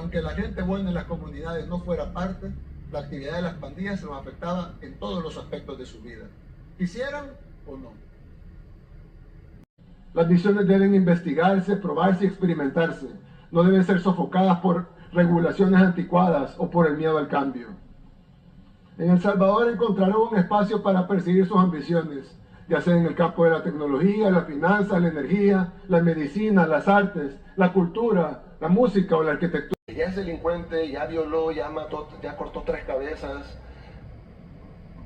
aunque la gente buena en las comunidades no fuera parte, la actividad de las pandillas los afectaba en todos los aspectos de su vida, quisieran o no. Las misiones deben investigarse, probarse y experimentarse. No deben ser sofocadas por regulaciones anticuadas o por el miedo al cambio. En El Salvador encontraron un espacio para perseguir sus ambiciones, ya sea en el campo de la tecnología, la finanza, la energía, la medicina, las artes, la cultura, la música o la arquitectura. Ya es delincuente, ya violó, ya mató, ya cortó 3 cabezas.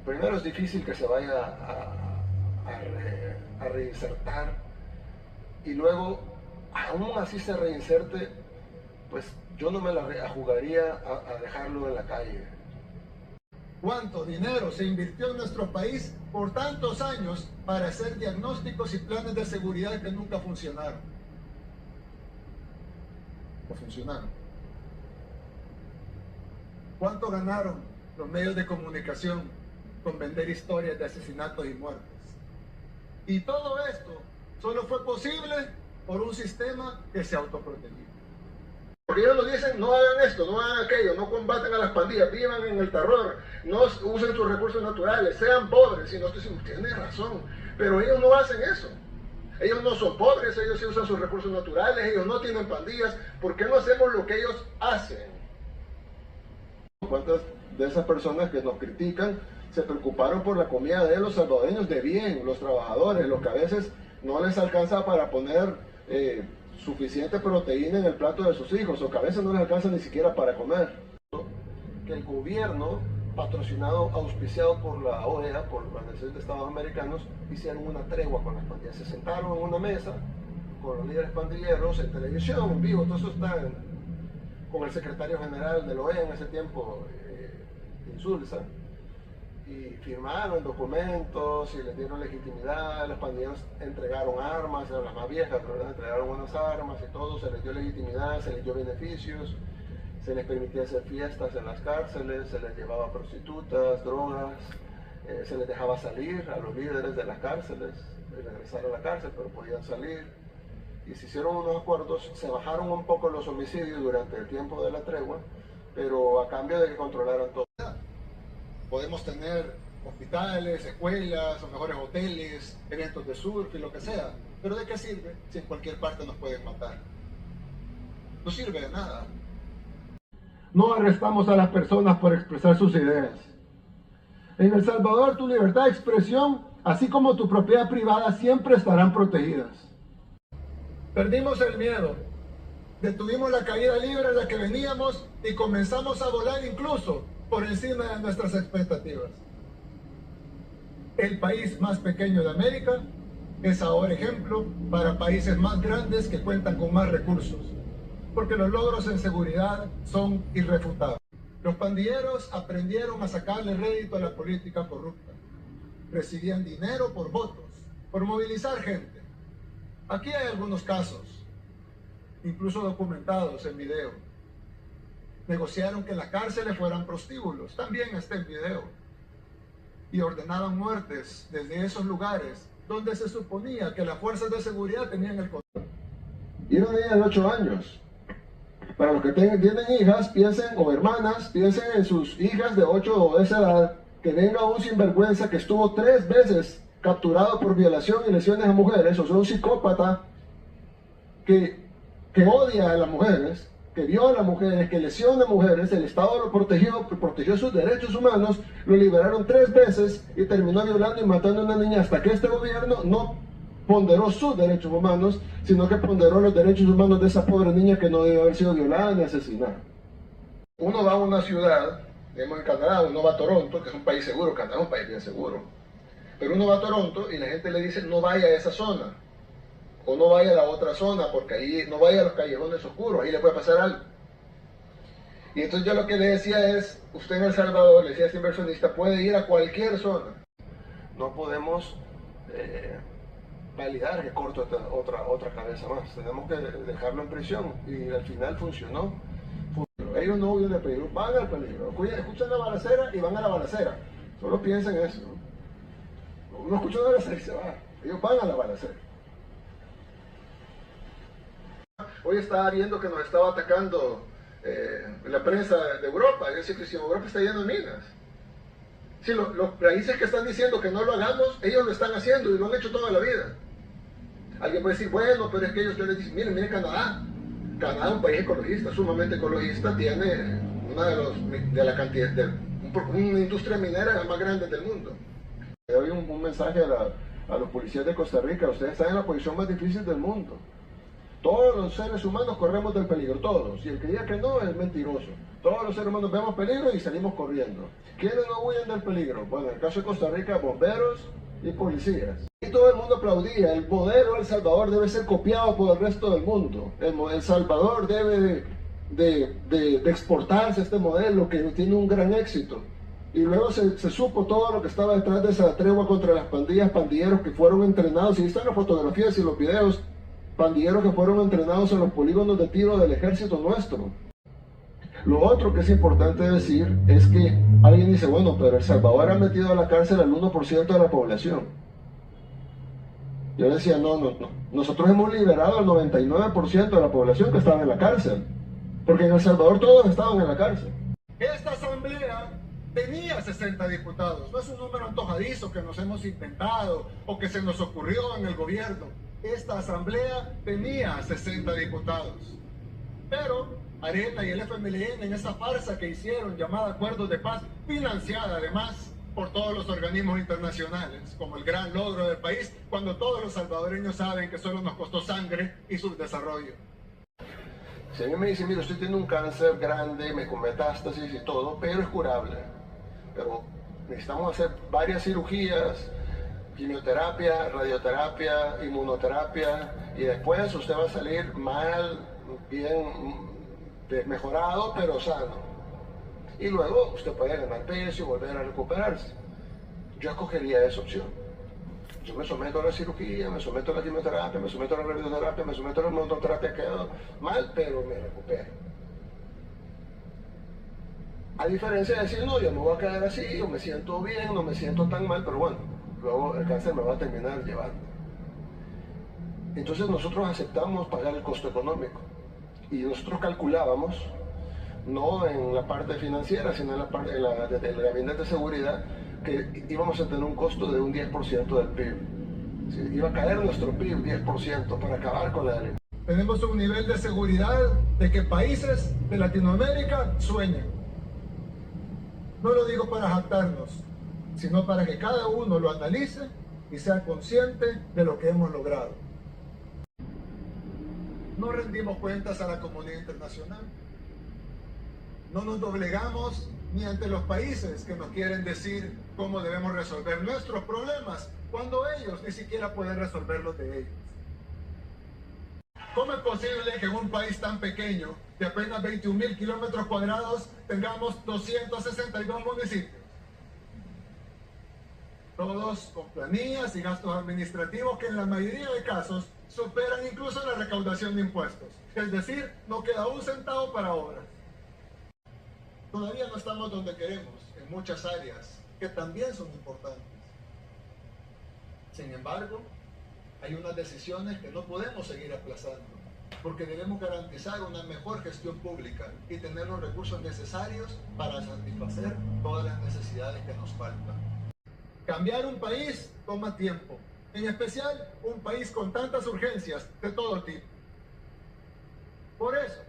Primero es difícil que se vaya a reinsertar, y luego, aún así se reinserte, pues yo no me la jugaría a dejarlo en la calle. ¿Cuánto dinero se invirtió en nuestro país por tantos años para hacer diagnósticos y planes de seguridad que nunca funcionaron? No funcionaron. ¿Cuánto ganaron los medios de comunicación con vender historias de asesinatos y muertes? Y todo esto solo fue posible por un sistema que se autoprotegía. Porque ellos nos dicen, no hagan esto, no hagan aquello, no combaten a las pandillas, vivan en el terror, no usen sus recursos naturales, sean pobres. Y nosotros decimos, tienen razón, pero ellos no hacen eso. Ellos no son pobres, ellos sí usan sus recursos naturales, ellos no tienen pandillas. ¿Por qué no hacemos lo que ellos hacen? ¿Cuántas de esas personas que nos critican se preocuparon por la comida de los salvadoreños de bien, los trabajadores, los que a veces no les alcanza para poner suficiente proteína en el plato de sus hijos, o que a veces no les alcanza ni siquiera para comer? Que el gobierno, patrocinado, auspiciado por la OEA, por la Organización de Estados Americanos, hicieron una tregua con las pandillas. Se sentaron en una mesa con los líderes pandilleros en televisión, en vivo, todo eso está con el secretario general de la OEA en ese tiempo, Insulza, y firmaron documentos y les dieron legitimidad. Los pandilleros entregaron armas, eran las más viejas, pero les entregaron unas armas y todo, se les dio legitimidad, se les dio beneficios, se les permitía hacer fiestas en las cárceles, se les llevaba prostitutas, drogas, se les dejaba salir a los líderes de las cárceles, regresar a la cárcel, pero podían salir. Y se hicieron unos acuerdos, se bajaron un poco los homicidios durante el tiempo de la tregua, pero a cambio de que controlaran todo. Podemos tener hospitales, escuelas, o mejores hoteles, eventos de surf y lo que sea, pero ¿de qué sirve si en cualquier parte nos pueden matar? No sirve de nada. No arrestamos a las personas por expresar sus ideas. En El Salvador, tu libertad de expresión, así como tu propiedad privada, siempre estarán protegidas. Perdimos el miedo, detuvimos la caída libre a la que veníamos y comenzamos a volar incluso por encima de nuestras expectativas. El país más pequeño de América es ahora ejemplo para países más grandes que cuentan con más recursos, porque los logros en seguridad son irrefutables. Los pandilleros aprendieron a sacarle rédito a la política corrupta. Recibían dinero por votos, por movilizar gente. Aquí hay algunos casos, incluso documentados en video. Negociaron que las cárceles fueran prostíbulos, también está en video. Y ordenaban muertes desde esos lugares donde se suponía que las fuerzas de seguridad tenían el control. Y una niña de 8 años. Para los que tienen hijas, piensen, o hermanas, piensen en sus hijas de 8 o de esa edad, que venga un sinvergüenza que estuvo 3 veces capturado por violación y lesiones a mujeres, o sea, un psicópata que odia a las mujeres, que viola a mujeres, que lesiona a mujeres. El Estado lo protegió sus derechos humanos, lo liberaron 3 veces y terminó violando y matando a una niña, hasta que este gobierno no ponderó sus derechos humanos, sino que ponderó los derechos humanos de esa pobre niña que no debe haber sido violada ni asesinada. Uno va a una ciudad, digamos en Canadá, uno va a Toronto, que es un país seguro, Canadá es un país bien seguro, pero uno va a Toronto y la gente le dice, no vaya a esa zona, o no vaya a la otra zona, porque ahí no vaya a los callejones oscuros, ahí le puede pasar algo. Y entonces yo lo que le decía es, usted en El Salvador, le decía a este inversionista, puede ir a cualquier zona. No podemos validar que corto otra cabeza más, tenemos que dejarlo en prisión, y al final funcionó. Ellos no huyen de peligro, van al peligro, escuchan la balacera y van a la balacera, solo piensen eso. Uno escucha una balacera y se va, ellos van a la balacera. Hoy estaba viendo que nos estaba atacando la prensa de Europa, es decir, que si Europa está lleno de minas. Si los países que están diciendo que no lo hagamos, ellos lo están haciendo y lo han hecho toda la vida. Alguien puede decir, bueno, pero es que ellos les dicen, miren Canadá. Canadá es un país ecologista, sumamente ecologista, tiene una industria minera más grande del mundo. Le doy un mensaje a los policías de Costa Rica: ustedes están en la posición más difícil del mundo. Todos los seres humanos corremos del peligro, todos. Y el que diga que no es mentiroso. Todos los seres humanos vemos peligro y salimos corriendo. ¿Quiénes no huyen del peligro? Bueno, en el caso de Costa Rica, bomberos y policías. Y todo el mundo aplaudía. El modelo de El Salvador debe ser copiado por el resto del mundo. El Salvador debe de exportarse este modelo que tiene un gran éxito. Y luego se supo todo lo que estaba detrás de esa tregua contra las pandillas, pandilleros que fueron entrenados. Y están las fotografías y los videos. Pandilleros que fueron entrenados en los polígonos de tiro del ejército nuestro. Lo otro que es importante decir es que alguien dice, bueno, pero El Salvador ha metido a la cárcel al 1% de la población. Yo decía, no. Nosotros hemos liberado al 99% de la población que estaba en la cárcel. Porque en El Salvador todos estaban en la cárcel. Esta asamblea tenía 60 diputados. No es un número antojadizo que nos hemos inventado o que se nos ocurrió en el gobierno. Esta asamblea tenía 60 diputados. Pero Arena y el FMLN, en esa farsa que hicieron llamada Acuerdos de Paz, financiada además por todos los organismos internacionales, como el gran logro del país, cuando todos los salvadoreños saben que solo nos costó sangre y subdesarrollo. Si alguien me dice, mira, estoy teniendo un cáncer grande, con metástasis y todo, pero es curable. Pero necesitamos hacer varias cirugías, quimioterapia, radioterapia, inmunoterapia, y después usted va a salir mal, bien mejorado, pero sano. Y luego usted puede ganar peso y volver a recuperarse. Yo escogería esa opción. Yo me someto a la cirugía, me someto a la quimioterapia, me someto a la radioterapia, me someto a la inmunoterapia, quedo mal, pero me recupero. A diferencia de decir, no, yo me voy a quedar así, yo me siento bien, no me siento tan mal, pero bueno, luego el cáncer me va a terminar llevando. Entonces nosotros aceptamos pagar el costo económico. Y nosotros calculábamos, no en la parte financiera, sino en la parte del gabinete de seguridad, que íbamos a tener un costo de un 10% del PIB. ¿Sí? Iba a caer nuestro PIB 10% para acabar con la delincuencia. Tenemos un nivel de seguridad de que países de Latinoamérica sueñan. No lo digo para jactarnos, sino para que cada uno lo analice y sea consciente de lo que hemos logrado. No rendimos cuentas a la comunidad internacional. No nos doblegamos ni ante los países que nos quieren decir cómo debemos resolver nuestros problemas, cuando ellos ni siquiera pueden resolver los de ellos. ¿Cómo es posible que en un país tan pequeño, de apenas 21.000 kilómetros cuadrados, tengamos 262 municipios? Todos con planillas y gastos administrativos que en la mayoría de casos superan incluso la recaudación de impuestos. Es decir, no queda un centavo para obras. Todavía no estamos donde queremos en muchas áreas que también son importantes. Sin embargo, hay unas decisiones que no podemos seguir aplazando, porque debemos garantizar una mejor gestión pública y tener los recursos necesarios para satisfacer todas las necesidades que nos faltan. Cambiar un país toma tiempo, en especial un país con tantas urgencias de todo tipo. Por eso,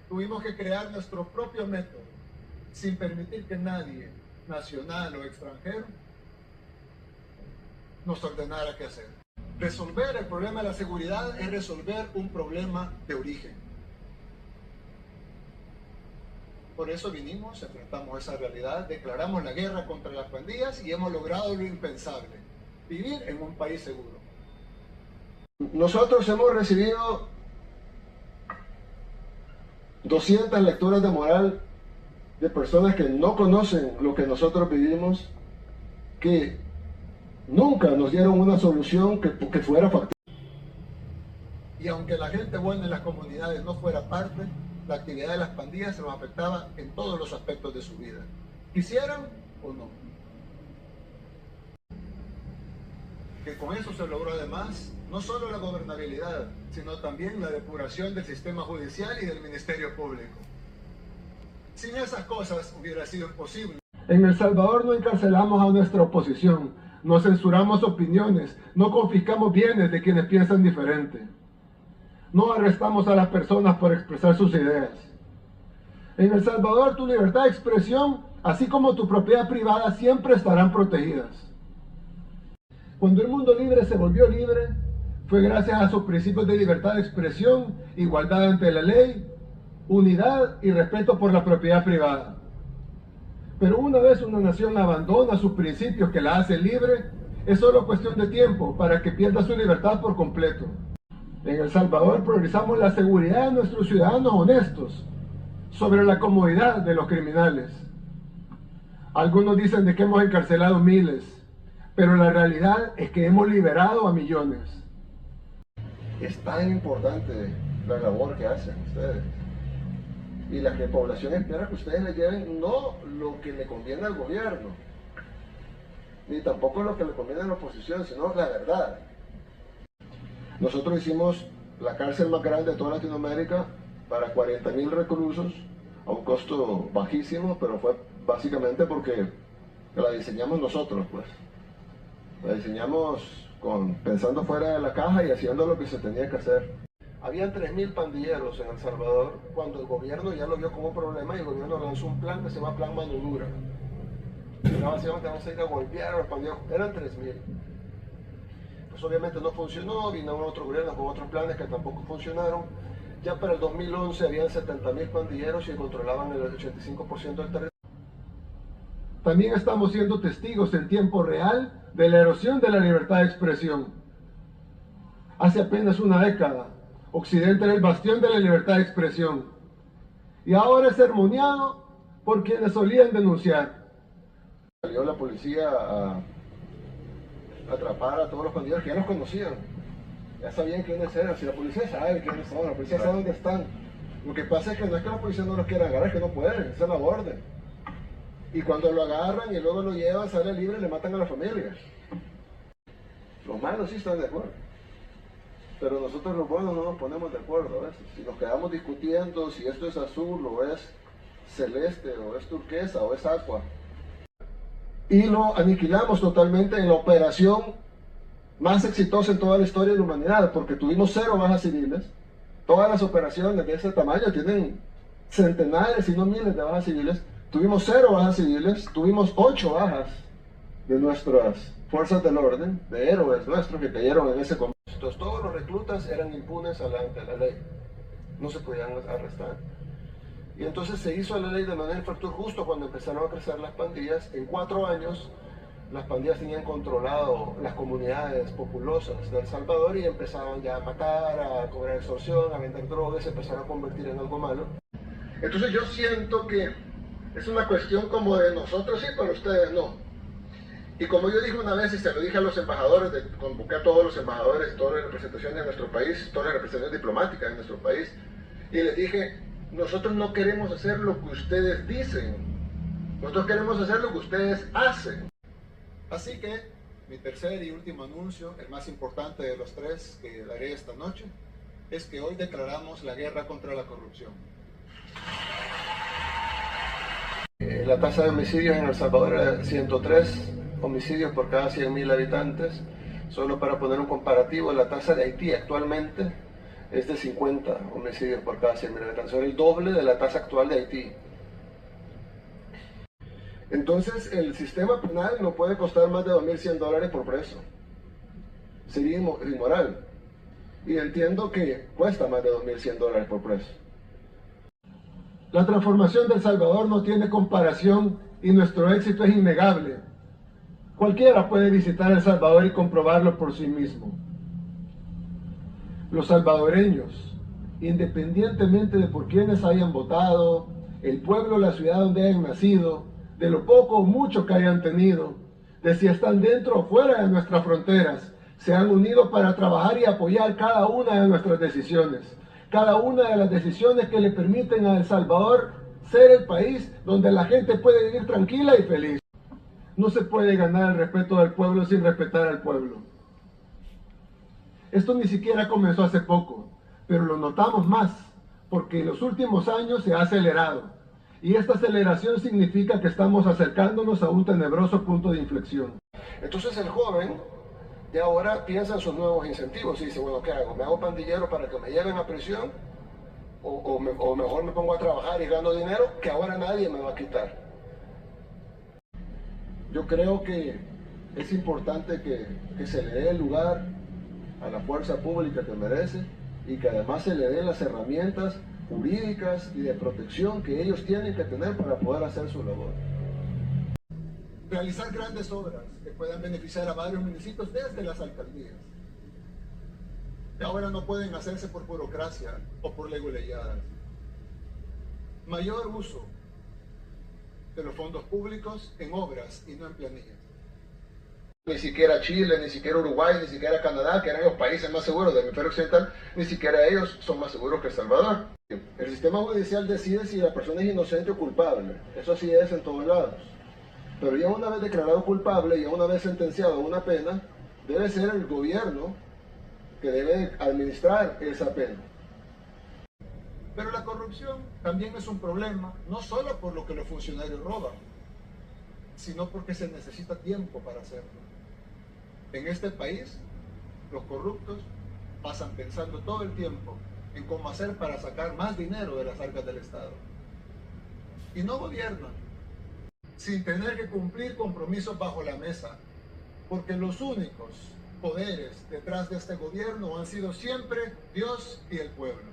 tuvimos que crear nuestro propio método, sin permitir que nadie, nacional o extranjero, nos ordenara qué hacer. Resolver el problema de la seguridad es resolver un problema de origen. Por eso vinimos, enfrentamos esa realidad, declaramos la guerra contra las pandillas y hemos logrado lo impensable, vivir en un país seguro. Nosotros hemos recibido 200 lecturas de moral de personas que no conocen lo que nosotros vivimos, que nunca nos dieron una solución que fuera factible. Y aunque la gente buena en las comunidades no fuera parte, la actividad de las pandillas se los afectaba en todos los aspectos de su vida, quisieran o no. Que con eso se logró además no solo la gobernabilidad, sino también la depuración del sistema judicial y del Ministerio Público. Sin esas cosas hubiera sido imposible. En El Salvador no encarcelamos a nuestra oposición, no censuramos opiniones, no confiscamos bienes de quienes piensan diferente. No arrestamos a las personas por expresar sus ideas. En El Salvador tu libertad de expresión, así como tu propiedad privada, siempre estarán protegidas. Cuando el mundo libre se volvió libre, fue gracias a sus principios de libertad de expresión, igualdad ante la ley, unidad y respeto por la propiedad privada. Pero una vez una nación abandona sus principios que la hacen libre, es solo cuestión de tiempo para que pierda su libertad por completo. En El Salvador priorizamos la seguridad de nuestros ciudadanos honestos sobre la comodidad de los criminales. Algunos dicen de que hemos encarcelado miles, pero la realidad es que hemos liberado a millones. Es tan importante la labor que hacen ustedes. Y la población espera que ustedes le lleven no lo que le conviene al gobierno, ni tampoco lo que le conviene a la oposición, sino la verdad. Nosotros hicimos la cárcel más grande de toda Latinoamérica para 40.000 reclusos a un costo bajísimo, pero fue básicamente porque la diseñamos nosotros, pues. La diseñamos pensando fuera de la caja y haciendo lo que se tenía que hacer. Habían 3.000 pandilleros en El Salvador cuando el gobierno ya lo vio como un problema y el gobierno lanzó un plan que se llama Plan Mano Dura. Básicamente vamos a ir a golpear a los pandilleros. Eran 3.000. Pues obviamente no funcionó, vino otro gobierno con otros planes que tampoco funcionaron. Ya para el 2011 habían 70.000 pandilleros y controlaban el 85% del territorio. También estamos siendo testigos en tiempo real de la erosión de la libertad de expresión. Hace apenas una década, Occidente era el bastión de la libertad de expresión. Y ahora es sermoneado por quienes solían denunciar. Salió la policía a atrapar a todos los pandilleros que ya los conocían. Ya sabían quiénes eran. Si la policía sabe quiénes son, la policía sabe dónde están. Lo que pasa es que no es que la policía no los quiera agarrar, es que no pueden, esa es la orden. Y cuando lo agarran y luego lo llevan, sale libre y le matan a la familia. Los malos sí están de acuerdo. Pero nosotros los buenos no nos ponemos de acuerdo a veces. Si nos quedamos discutiendo si esto es azul o es celeste o es turquesa o es aqua. Y lo aniquilamos totalmente en la operación más exitosa en toda la historia de la humanidad, porque tuvimos 0 bajas civiles. Todas las operaciones de ese tamaño tienen centenares y no miles de bajas civiles. Tuvimos 0 bajas civiles, tuvimos 8 bajas de nuestras fuerzas del orden, de héroes nuestros que cayeron en ese combate. Entonces, todos los reclutas eran impunes ante la ley, no se podían arrestar. Y entonces se hizo la ley de manera infractor justo cuando empezaron a crecer las pandillas. En 4 años, las pandillas tenían controlado las comunidades populosas de El Salvador y empezaban ya a matar, a cobrar extorsión, a vender drogas, se empezaron a convertir en algo malo. Entonces yo siento que es una cuestión como de nosotros sí, pero ustedes no. Y como yo dije una vez y se lo dije a los embajadores, convoqué a todos los embajadores, todas las representaciones de nuestro país, todas las representaciones diplomáticas de nuestro país, y les dije, nosotros no queremos hacer lo que ustedes dicen, nosotros queremos hacer lo que ustedes hacen. Así que mi tercer y último anuncio, el más importante de los 3 que daré esta noche, es que hoy declaramos la guerra contra la corrupción. La tasa de homicidios en El Salvador era 103 homicidios por cada 100.000 habitantes. Solo para poner un comparativo, la tasa de Haití actualmente es de 50 homicidios por cada 100.000 habitantes, es el doble de la tasa actual de Haití. Entonces el sistema penal no puede costar más de $2.100 por preso. Sería inmoral. Y entiendo que cuesta más de $2.100 por preso. La transformación de El Salvador no tiene comparación y nuestro éxito es innegable. Cualquiera puede visitar El Salvador y comprobarlo por sí mismo. Los salvadoreños, independientemente de por quienes hayan votado, el pueblo o la ciudad donde hayan nacido, de lo poco o mucho que hayan tenido, de si están dentro o fuera de nuestras fronteras, se han unido para trabajar y apoyar cada una de nuestras decisiones. Cada una de las decisiones que le permiten a El Salvador ser el país donde la gente puede vivir tranquila y feliz. No se puede ganar el respeto del pueblo sin respetar al pueblo. Esto ni siquiera comenzó hace poco, pero lo notamos más, porque en los últimos años se ha acelerado. Y esta aceleración significa que estamos acercándonos a un tenebroso punto de inflexión. Entonces el joven de ahora piensa en sus nuevos incentivos y dice, bueno, ¿qué hago? ¿Me hago pandillero para que me lleven a prisión? ¿O mejor me pongo a trabajar y gano dinero que ahora nadie me va a quitar? Yo creo que es importante que se le dé el lugar a la fuerza pública que merece y que además se le den las herramientas jurídicas y de protección que ellos tienen que tener para poder hacer su labor. Realizar grandes obras que puedan beneficiar a varios municipios desde las alcaldías. Que ahora no pueden hacerse por burocracia o por leguleyadas. Mayor uso de los fondos públicos en obras y no en planillas. Ni siquiera Chile, ni siquiera Uruguay, ni siquiera Canadá, que eran los países más seguros del hemisferio occidental, ni siquiera ellos son más seguros que El Salvador. El sistema judicial decide si la persona es inocente o culpable. Eso sí es en todos lados. Pero ya una vez declarado culpable, ya una vez sentenciado a una pena, debe ser el gobierno que debe administrar esa pena. Pero la corrupción también es un problema, no solo por lo que los funcionarios roban, sino porque se necesita tiempo para hacerlo. En este país, los corruptos pasan pensando todo el tiempo en cómo hacer para sacar más dinero de las arcas del Estado. Y no gobiernan, sin tener que cumplir compromisos bajo la mesa, porque los únicos poderes detrás de este gobierno han sido siempre Dios y el pueblo.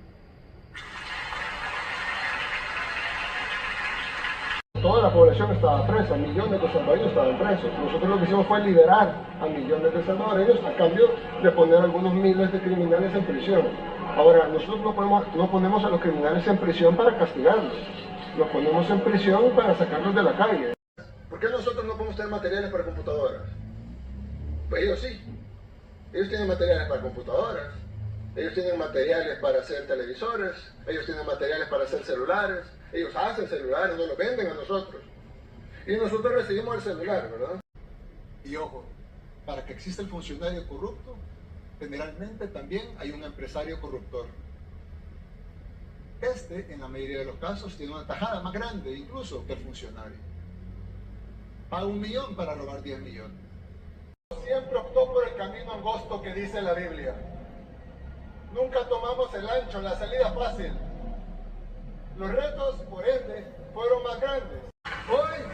Toda la población estaba presa, millones de salvadoreños estaban presos. Nosotros lo que hicimos fue liberar a millones de salvadoreños a cambio de poner algunos miles de criminales en prisión. Ahora, nosotros no ponemos a los criminales en prisión para castigarlos, los ponemos en prisión para sacarlos de la calle. ¿Por qué nosotros no podemos tener materiales para computadoras? Pues ellos sí. Ellos tienen materiales para computadoras, ellos tienen materiales para hacer televisores, ellos tienen materiales para hacer celulares, ellos hacen celulares, nos los venden a nosotros. Y nosotros recibimos el celular, ¿verdad? Y ojo, para que exista el funcionario corrupto, generalmente también hay un empresario corruptor. Este, en la mayoría de los casos, tiene una tajada más grande incluso que el funcionario. Paga 1 millón para robar 10 millones. Siempre optó por el camino angosto que dice la Biblia. Nunca tomamos el ancho, la salida fácil. Los retos, por ende, fueron más grandes. Hoy,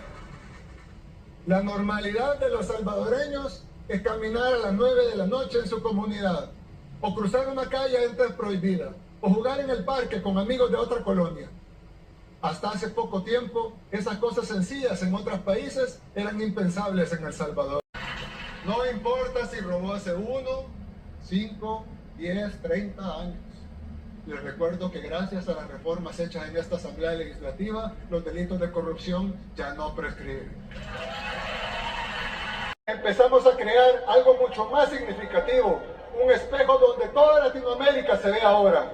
la normalidad de los salvadoreños es caminar a las 9 de la noche en su comunidad, o cruzar una calle antes prohibida, o jugar en el parque con amigos de otra colonia. Hasta hace poco tiempo, esas cosas sencillas en otros países eran impensables en El Salvador. No importa si robó hace 1, 5, 10, 30 años. Les recuerdo que gracias a las reformas hechas en esta Asamblea Legislativa, los delitos de corrupción ya no prescriben. Empezamos a crear algo mucho más significativo, un espejo donde toda Latinoamérica se ve ahora.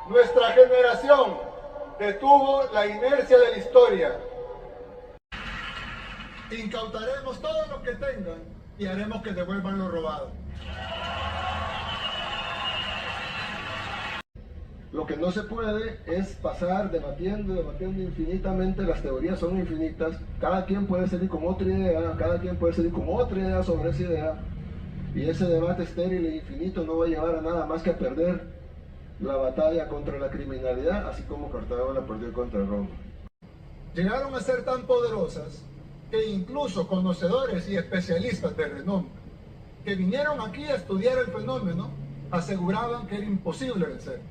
Nuestra generación detuvo la inercia de la historia. Incautaremos todo lo que tengan y haremos que devuelvan lo robado. Lo que no se puede es pasar debatiendo infinitamente, las teorías son infinitas, cada quien puede salir con otra idea, cada quien puede salir con otra idea sobre esa idea, y ese debate estéril e infinito no va a llevar a nada más que a perder la batalla contra la criminalidad, así como Cartago la perdió contra Roma. Llegaron a ser tan poderosas que incluso conocedores y especialistas de renombre que vinieron aquí a estudiar el fenómeno aseguraban que era imposible vencer.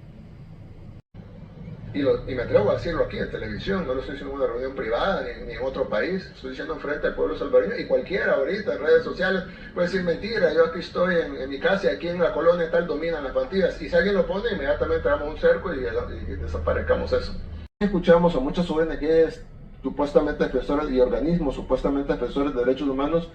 Y me atrevo a decirlo aquí en televisión, no lo estoy diciendo en una reunión privada ni en otro país, estoy diciendo enfrente al pueblo salvadoreño, y cualquiera ahorita en redes sociales puede decir mentira, yo aquí estoy en mi casa y aquí en la colonia tal dominan las pandillas, y si alguien lo pone inmediatamente damos un cerco y desaparezcamos eso. Escuchamos a muchas ONGs supuestamente defensores y organismos supuestamente defensores de derechos humanos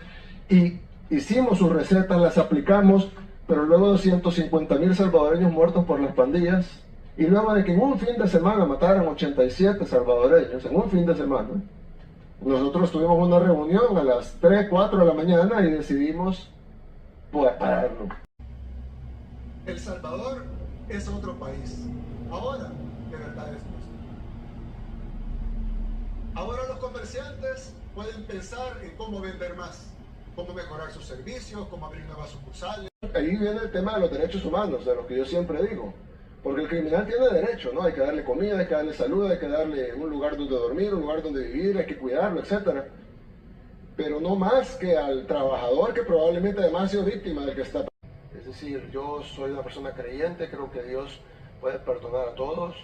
y hicimos sus recetas, las aplicamos, pero luego de 150,000 salvadoreños muertos por las pandillas, y luego de que en un fin de semana mataron 87 salvadoreños, en un fin de semana, nosotros tuvimos una reunión a las 3, 4 de la mañana y decidimos pararlo. El Salvador es otro país. Ahora, de verdad es nuestro. comerciantes pueden pensar en cómo vender más, cómo mejorar sus servicios, cómo abrir nuevas sucursales. Ahí viene el tema de los derechos humanos, de lo que yo siempre digo. Porque el criminal tiene derecho, ¿no? Hay que darle comida, hay que darle salud, hay que darle un lugar donde dormir, un lugar donde vivir, hay que cuidarlo, etc. Pero no más que al trabajador que probablemente además ha sido víctima del que está. Es decir, yo soy una persona creyente, creo que Dios puede perdonar a todos.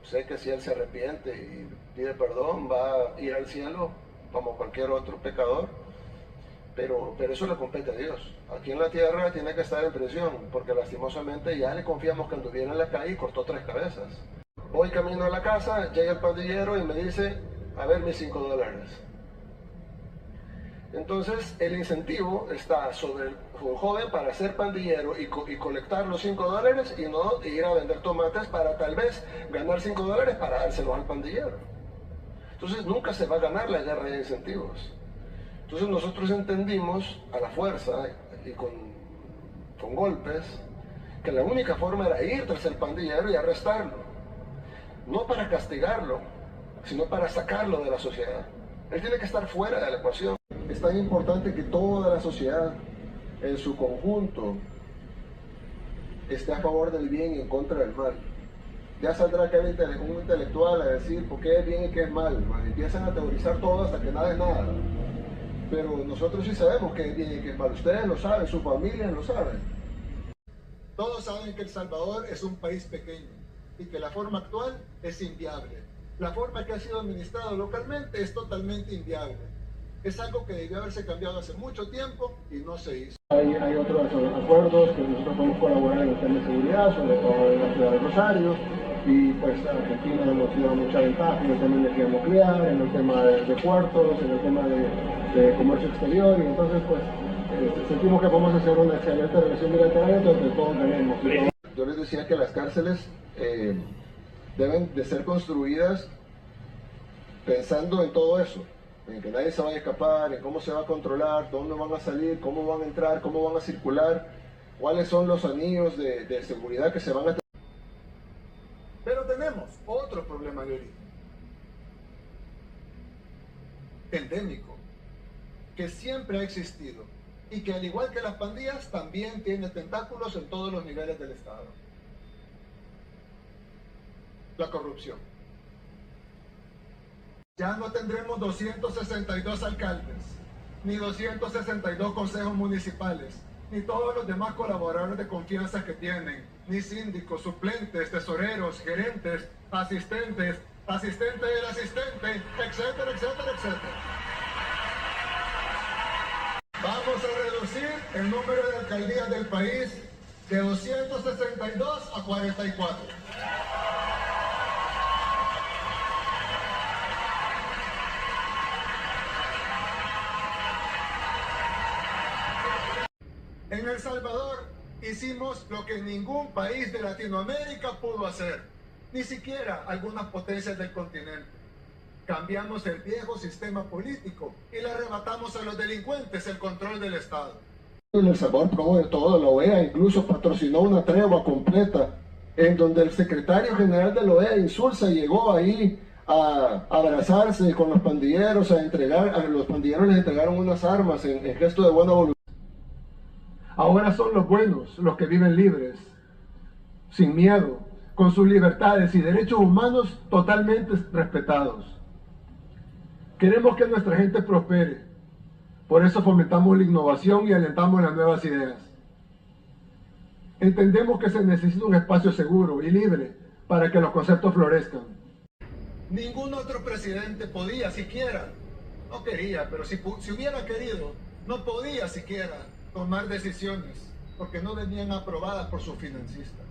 Sé que si Él se arrepiente y pide perdón, va a ir al cielo como cualquier otro pecador. Pero eso le compete a Dios. Aquí en la tierra tiene que estar en prisión, porque lastimosamente ya le confiamos que anduviera en la calle y cortó 3 cabezas. Voy camino a la casa, llega el pandillero y me dice, a ver mis $5. Entonces el incentivo está sobre el joven para ser pandillero y colectar los $5 y no ir a vender tomates para tal vez ganar $5 para dárselos al pandillero. Entonces nunca se va a ganar la guerra de incentivos. Entonces nosotros entendimos a la fuerza y con golpes que la única forma era ir tras el pandillero y arrestarlo. No para castigarlo, sino para sacarlo de la sociedad. Él tiene que estar fuera de la ecuación. Es tan importante que toda la sociedad en su conjunto esté a favor del bien y en contra del mal. Ya saldrá un intelectual a decir por qué es bien y qué es mal. Empiezan a teorizar todo hasta que nada es nada. Pero nosotros sí sabemos qué es bien y qué es mal. Ustedes lo saben, su familia lo saben. Todos saben que El Salvador es un país pequeño y que la forma actual es inviable. La forma que ha sido administrado localmente es totalmente inviable. Es algo que debió haberse cambiado hace mucho tiempo y no se hizo. Hay otros acuerdos que nosotros podemos colaborar en el tema de seguridad, sobre todo en la ciudad de Rosario, y pues Argentina nos dio mucha ventaja en el tema de energía nuclear, en el tema de puertos, en el tema de comercio exterior, y entonces pues sentimos que podemos hacer una excelente relación bilateral donde todos ganemos. Yo les decía que las cárceles deben de ser construidas pensando en todo eso, en que nadie se vaya a escapar, en cómo se va a controlar, dónde van a salir, cómo van a entrar, cómo van a circular, cuáles son los anillos de seguridad que se van a tener. Pero tenemos otro problema de origen, endémico, que siempre ha existido y que al igual que las pandillas también tiene tentáculos en todos los niveles del Estado. La corrupción. Ya no tendremos 262 alcaldes, ni 262 consejos municipales, ni todos los demás colaboradores de confianza que tienen, ni síndicos, suplentes, tesoreros, gerentes, asistentes, asistente del asistente, etcétera, etcétera, etcétera. Vamos a reducir el número de alcaldías del país de 262 a 44. En El Salvador hicimos lo que ningún país de Latinoamérica pudo hacer, ni siquiera algunas potencias del continente. Cambiamos el viejo sistema político y le arrebatamos a los delincuentes el control del Estado. El Salvador probó de todo, la OEA incluso patrocinó una tregua completa en donde el secretario general de la OEA, Insulza, llegó ahí a abrazarse con los pandilleros, a los pandilleros les entregaron unas armas en gesto de buena voluntad. Ahora son los buenos los que viven libres, sin miedo, con sus libertades y derechos humanos totalmente respetados. Queremos que nuestra gente prospere, por eso fomentamos la innovación y alentamos las nuevas ideas. Entendemos que se necesita un espacio seguro y libre para que los conceptos florezcan. Ningún otro presidente podía siquiera, no quería, pero si hubiera querido, no podía siquiera tomar decisiones porque no venían aprobadas por sus financistas.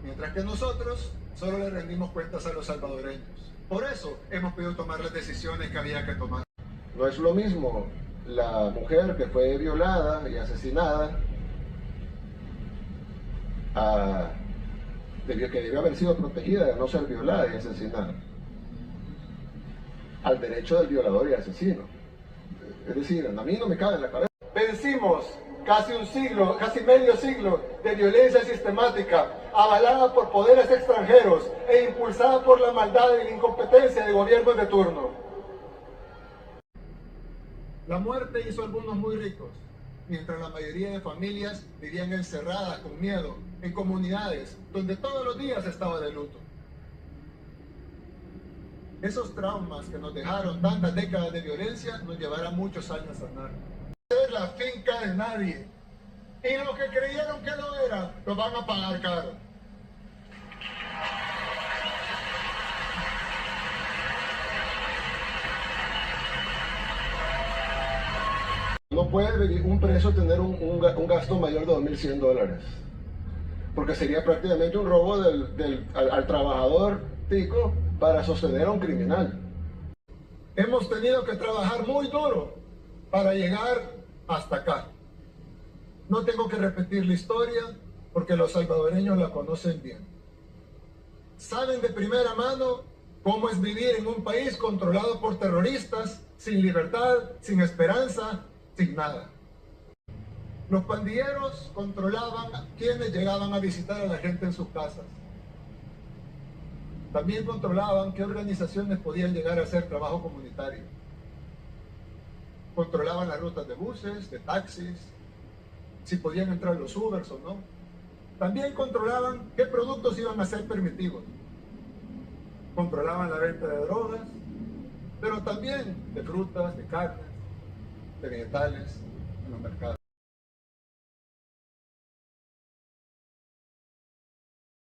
Mientras que nosotros solo le rendimos cuentas a los salvadoreños. Por eso hemos podido tomar las decisiones que había que tomar. No es lo mismo la mujer que fue violada y asesinada que debió haber sido protegida de no ser violada y asesinada, al derecho del violador y asesino. Es decir, a mí no me cabe en la cabeza. Vencimos casi un siglo, casi medio siglo de violencia sistemática, avalada por poderes extranjeros e impulsada por la maldad y la incompetencia de gobiernos de turno. La muerte hizo a algunos muy ricos, mientras la mayoría de familias vivían encerradas con miedo en comunidades donde todos los días estaba de luto. Esos traumas que nos dejaron tantas décadas de violencia nos llevarán muchos años a sanar. Es la finca de nadie, y los que creyeron que lo era, lo van a pagar caro. No puede un preso tener un gasto mayor de $2.100, porque sería prácticamente un robo al trabajador tico para sostener a un criminal. Hemos tenido que trabajar muy duro para llegar hasta acá. No tengo que repetir la historia porque los salvadoreños la conocen bien. Saben de primera mano cómo es vivir en un país controlado por terroristas, sin libertad, sin esperanza, sin nada. Los pandilleros controlaban a quienes llegaban a visitar a la gente en sus casas. También controlaban qué organizaciones podían llegar a hacer trabajo comunitario. Controlaban las rutas de buses, de taxis, si podían entrar los Ubers o no. También controlaban qué productos iban a ser permitidos. Controlaban la venta de drogas, pero también de frutas, de carnes, de vegetales en los mercados.